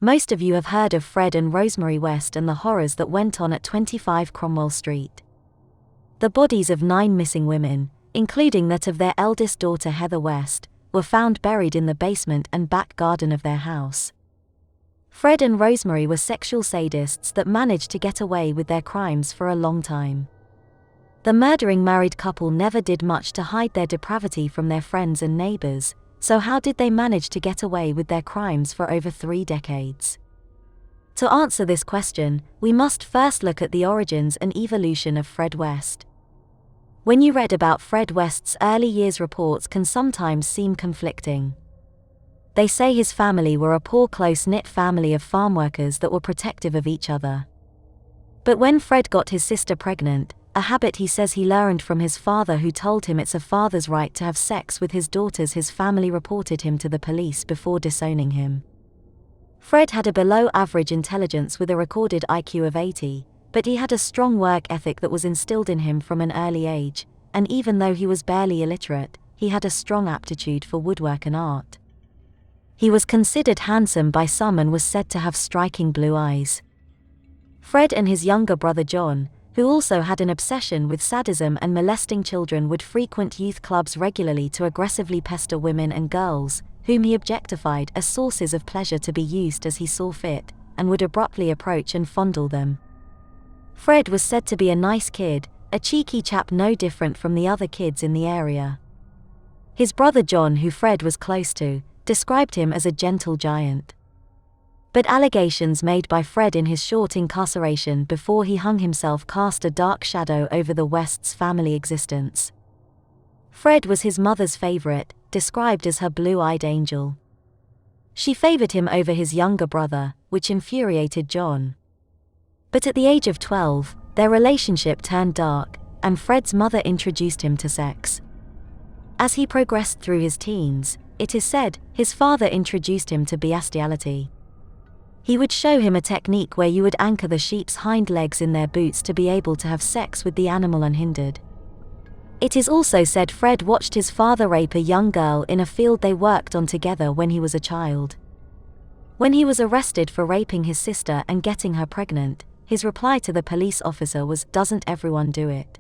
Most of you have heard of Fred and Rosemary West and the horrors that went on at 25 Cromwell Street. The bodies of 9 missing women, including that of their eldest daughter Heather West, were found buried in the basement and back garden of their house. Fred and Rosemary were sexual sadists that managed to get away with their crimes for a long time. The murdering married couple never did much to hide their depravity from their friends and neighbors, so how did they manage to get away with their crimes for over 3 decades? To answer this question, we must first look at the origins and evolution of Fred West. When you read about Fred West's early years, reports can sometimes seem conflicting. They say his family were a poor, close-knit family of farm workers that were protective of each other. But when Fred got his sister pregnant, a habit he says he learned from his father, who told him it's a father's right to have sex with his daughters, his family reported him to the police before disowning him. Fred had a below-average intelligence with a recorded IQ of 80, but he had a strong work ethic that was instilled in him from an early age, and even though he was barely illiterate, he had a strong aptitude for woodwork and art. He was considered handsome by some and was said to have striking blue eyes. Fred and his younger brother John, who also had an obsession with sadism and molesting children, would frequent youth clubs regularly to aggressively pester women and girls, whom he objectified as sources of pleasure to be used as he saw fit, and would abruptly approach and fondle them. Fred was said to be a nice kid, a cheeky chap no different from the other kids in the area. His brother John, who Fred was close to, described him as a gentle giant. But allegations made by Fred in his short incarceration before he hung himself cast a dark shadow over the West's family existence. Fred was his mother's favorite, described as her blue-eyed angel. She favored him over his younger brother, which infuriated John. But at the age of 12, their relationship turned dark, and Fred's mother introduced him to sex. As he progressed through his teens, it is said, his father introduced him to bestiality. He would show him a technique where you would anchor the sheep's hind legs in their boots to be able to have sex with the animal unhindered. It is also said Fred watched his father rape a young girl in a field they worked on together when he was a child. When he was arrested for raping his sister and getting her pregnant, his reply to the police officer was, "Doesn't everyone do it?"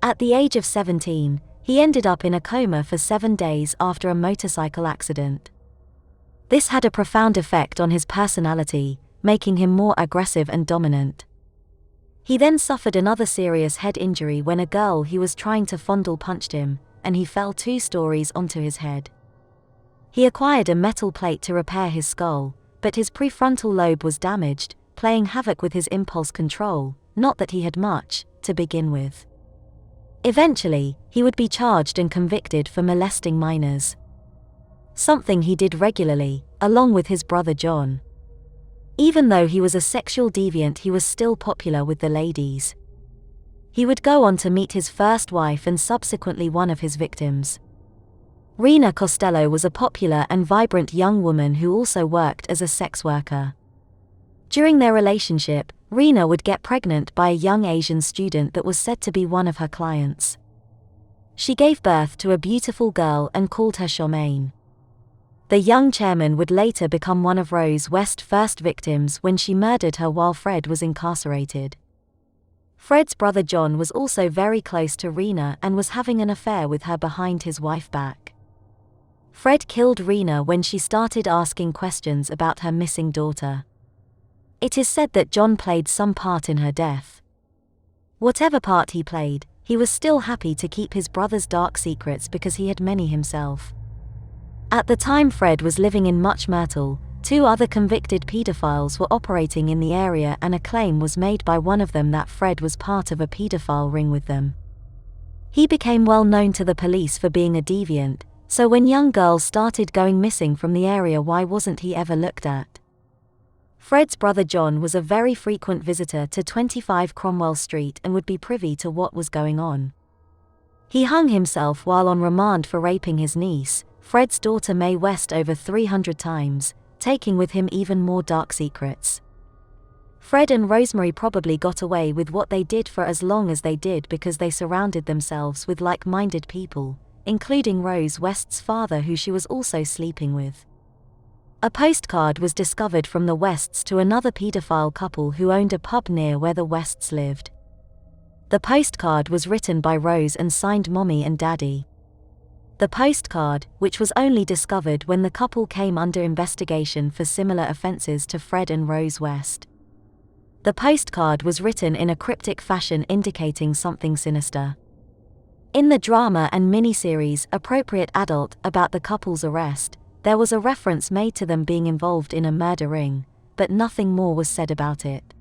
At the age of 17, he ended up in a coma for 7 days after a motorcycle accident. This had a profound effect on his personality, making him more aggressive and dominant. He then suffered another serious head injury when a girl he was trying to fondle punched him, and he fell 2 stories onto his head. He acquired a metal plate to repair his skull, but his prefrontal lobe was damaged, playing havoc with his impulse control, not that he had much, to begin with. Eventually, he would be charged and convicted for molesting minors. Something he did regularly, along with his brother John. Even though he was a sexual deviant, he was still popular with the ladies. He would go on to meet his first wife and subsequently one of his victims. Rena Costello was a popular and vibrant young woman who also worked as a sex worker. During their relationship, Rena would get pregnant by a young Asian student that was said to be one of her clients. She gave birth to a beautiful girl and called her Charmaine. The young chairman would later become one of Rose West's first victims when she murdered her while Fred was incarcerated. Fred's brother John was also very close to Rena and was having an affair with her behind his wife's back. Fred killed Rena when she started asking questions about her missing daughter. It is said that John played some part in her death. Whatever part he played, he was still happy to keep his brother's dark secrets because he had many himself. At the time Fred was living in Much Myrtle, 2 other convicted pedophiles were operating in the area, and a claim was made by one of them that Fred was part of a pedophile ring with them. He became well known to the police for being a deviant, so when young girls started going missing from the area, why wasn't he ever looked at? Fred's brother John was a very frequent visitor to 25 Cromwell Street and would be privy to what was going on. He hung himself while on remand for raping his niece, Fred's daughter Mae West, over 300 times, taking with him even more dark secrets. Fred and Rosemary probably got away with what they did for as long as they did because they surrounded themselves with like-minded people, including Rose West's father, who she was also sleeping with. A postcard was discovered from the Wests to another paedophile couple who owned a pub near where the Wests lived. The postcard was written by Rose and signed Mommy and Daddy. The postcard, which was only discovered when the couple came under investigation for similar offenses to Fred and Rose West. The postcard was written in a cryptic fashion indicating something sinister. In the drama and miniseries Appropriate Adult about the couple's arrest, there was a reference made to them being involved in a murder ring, but nothing more was said about it.